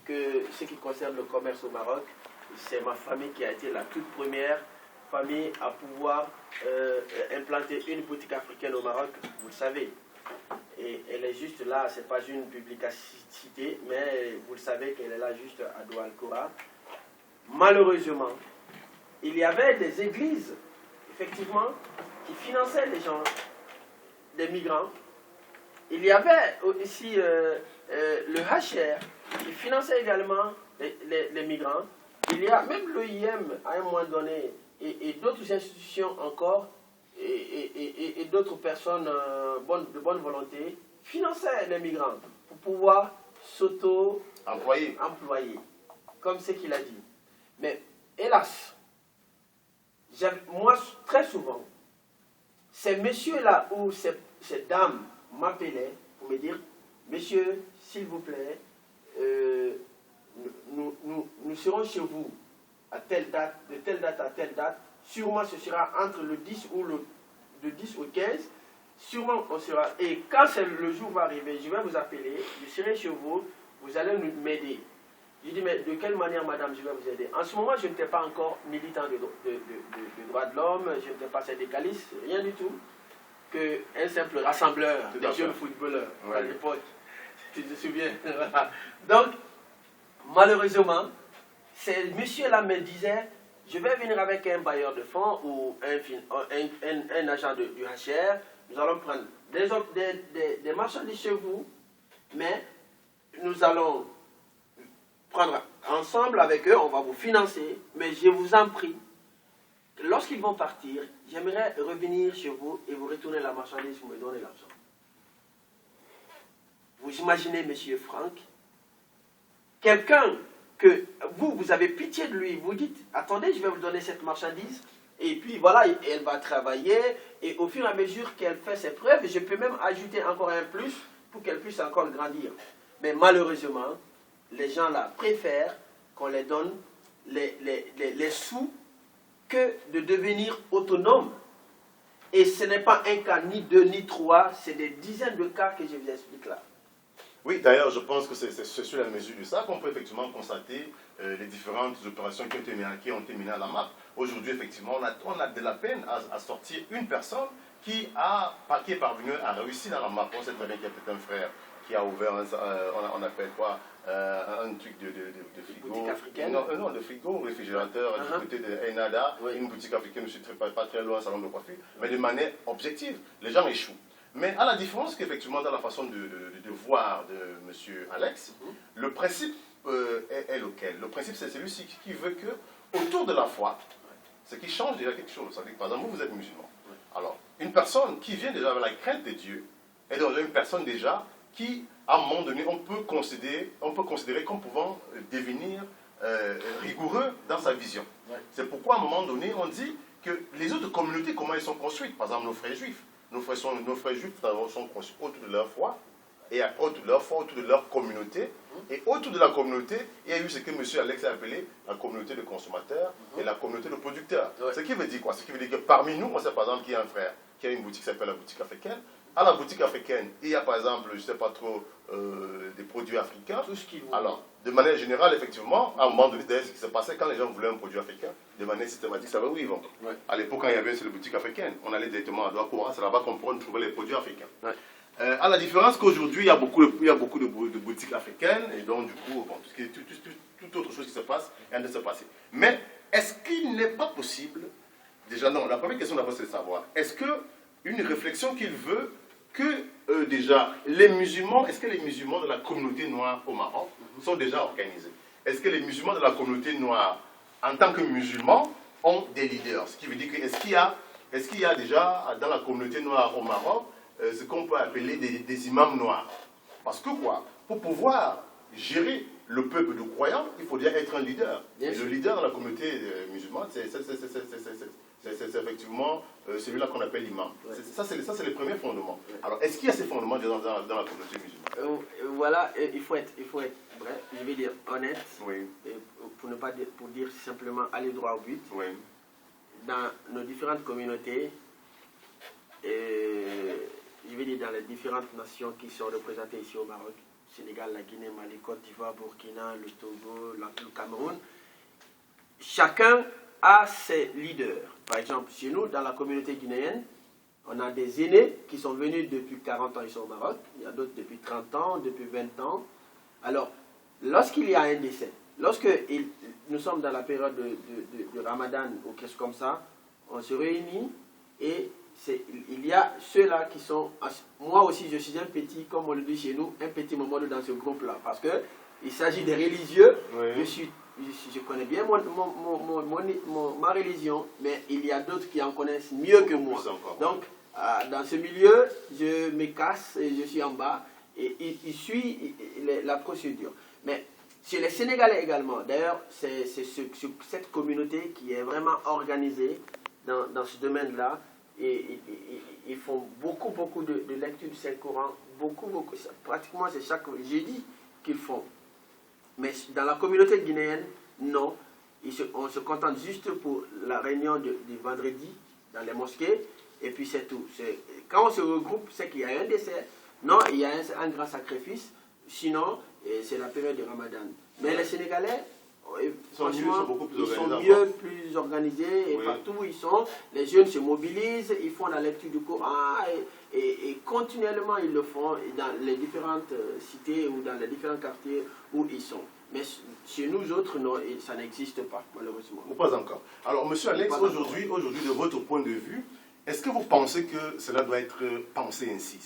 que ce qui concerne le commerce au Maroc, c'est ma famille qui a été la toute première famille à pouvoir implanter une boutique africaine au Maroc, vous le savez. Et elle est juste là, c'est pas une publicité, mais vous le savez qu'elle est là juste à Douala Koura. Malheureusement, il y avait des églises, effectivement, qui finançaient les gens, des migrants. Il y avait aussi le HR qui finançait également les migrants. Il y a même l'OIM à un moment donné et d'autres institutions encore et d'autres personnes de bonne volonté finançaient les migrants pour pouvoir s'auto-employer, comme ce qu'il a dit. Mais hélas, moi très souvent, ces messieurs-là ou ces dames m'appelaient pour me dire, monsieur, s'il vous plaît, nous serons chez vous à telle date, de telle date à telle date. Sûrement ce sera entre le 10 ou de 10 au 15. Sûrement on sera. Et quand le jour va arriver, je vais vous appeler, je serai chez vous, vous allez m'aider. Je dis, mais de quelle manière, madame, je vais vous aider? En ce moment, je n'étais pas encore militant de droits de l'homme, je n'étais pas syndicaliste, rien du tout. Qu'un simple rassembleur de jeunes footballeurs à l'époque. Tu te souviens? Donc, malheureusement, ces messieurs-là me disaient, je vais venir avec un bailleur de fonds ou un agent du HR, nous allons prendre des marchandises chez vous, mais nous allons prendre ensemble avec eux, on va vous financer, mais je vous en prie, lorsqu'ils vont partir, j'aimerais revenir chez vous et vous retourner la marchandise, vous me donnez l'argent. Vous imaginez, monsieur Franck, quelqu'un que vous avez pitié de lui, vous dites, attendez, je vais vous donner cette marchandise, et puis voilà, elle va travailler, et au fur et à mesure qu'elle fait ses preuves, je peux même ajouter encore un plus pour qu'elle puisse encore grandir. Mais malheureusement, les gens là préfèrent qu'on les donne les sous que de devenir autonome. Et ce n'est pas un cas, ni deux, ni trois, c'est des dizaines de cas que je vous explique là. Oui, d'ailleurs, je pense que c'est sur la mesure de ça qu'on peut effectivement constater les différentes opérations qui ont été menées à la MAP. Aujourd'hui, effectivement, on a de la peine à sortir une personne qui est parvenue à réussir dans la MAP. On sait très bien qu'il y a peut-être un frère qui a ouvert, on appelle quoi, un truc de frigo. Boutique africaine. Non, de frigo, réfrigérateur, du côté de Enada, une boutique africaine, je ne suis pas très loin, un salon de coiffure, mais de manière objective. Les gens échouent. Mais à la différence qu'effectivement, dans la façon de voir de M. Alex, le principe est lequel? Le principe, c'est celui-ci qui veut que, autour de la foi, ce qui change déjà quelque chose. C'est-à-dire que, par exemple, vous êtes musulman. Alors, une personne qui vient déjà avec la crainte de Dieu est déjà une personne déjà qui, à un moment donné, on peut considérer comme pouvant devenir rigoureux dans sa vision. C'est pourquoi, à un moment donné, on dit que les autres communautés, comment elles sont construites? Par exemple, nos frères juifs. Nos frères juifs sont construits autour de leur foi, et autour de leur foi, autour de leur communauté. Et autour de la communauté, il y a eu ce que M. Alex a appelé la communauté de consommateurs et la communauté de producteurs. Ce qui veut dire quoi? Ce qui veut dire que parmi nous, on sait par exemple qu'il y a un frère qui a une boutique qui s'appelle la boutique africaine. À la boutique africaine, il y a par exemple, je ne sais pas trop, des produits africains. Tout ce qui vous... Alors, de manière générale, effectivement, à un moment donné, d'ailleurs, ce qui s'est passé, quand les gens voulaient un produit africain, de manière systématique, ça va où ils vont. À l'époque, quand il y avait une boutique africaine, on allait directement à Douala, c'est là-bas qu'on pourrait trouver les produits africains. À la différence qu'aujourd'hui, il y a beaucoup de boutiques africaines, et donc, du coup, bon, toute autre chose qui se passe est en train de se passer. Mais, est-ce qu'il n'est pas possible, déjà, non, la première question d'abord, c'est de savoir, est-ce qu'une réflexion qu'il veut que déjà les musulmans, est-ce que les musulmans de la communauté noire au Maroc sont déjà organisés? Est-ce que les musulmans de la communauté noire, en tant que musulmans, ont des leaders? Ce qui veut dire que est-ce qu'il y a déjà dans la communauté noire au Maroc ce qu'on peut appeler des imams noirs? Parce que quoi? Pour pouvoir gérer le peuple de croyants, il faut déjà être un leader. Et le leader dans la communauté musulmane, c'est effectivement celui-là qu'on appelle l'imam. Ça, c'est le premier fondement. Alors, est-ce qu'il y a ces fondements dans la communauté musulmane? Voilà, il faut être vrai, je vais dire honnête, et pour dire simplement aller droit au but. Dans nos différentes communautés, je vais dire dans les différentes nations qui sont représentées ici au Maroc, Sénégal, la Guinée, Mali, Côte d'Ivoire, Burkina, le Togo, le Cameroun, chacun a ses leaders. Par exemple, chez nous, dans la communauté guinéenne, on a des aînés qui sont venus depuis 40 ans, ils sont au Maroc. Il y a d'autres depuis 30 ans, depuis 20 ans. Alors, lorsqu'il y a un décès, lorsque nous sommes dans la période de Ramadan ou quelque chose comme ça, on se réunit et il y a ceux-là qui sont... Moi aussi, je suis un petit, comme on le dit chez nous, un petit moment dans ce groupe-là. Parce qu'il s'agit des religieux. Oui. Je connais bien ma religion, mais il y a d'autres qui en connaissent mieux que moi. Donc, dans ce milieu, je me casse et je suis en bas et il suit la procédure. Mais chez les Sénégalais également, d'ailleurs, c'est cette communauté qui est vraiment organisée dans ce domaine-là. Et ils font beaucoup de lecture du Saint-Coran, beaucoup, pratiquement c'est chaque jeudi qu'ils font. Mais dans la communauté guinéenne, non. On se contente juste pour la réunion du vendredi dans les mosquées, et puis c'est tout. Quand on se regroupe, c'est qu'il y a un décès. Non, il y a un grand sacrifice. Sinon, c'est la période du Ramadan. Mais les Sénégalais, franchement, ils sont plus organisés. Et partout où ils sont, les jeunes se mobilisent, ils font la lecture du Coran et continuellement ils le font dans les différentes cités ou dans les différents quartiers où ils sont. Mais chez nous autres, non, ça n'existe pas, malheureusement. Ou pas encore. Alors, monsieur Alex, aujourd'hui, de votre point de vue, est-ce que vous pensez que cela doit être pensé ainsi?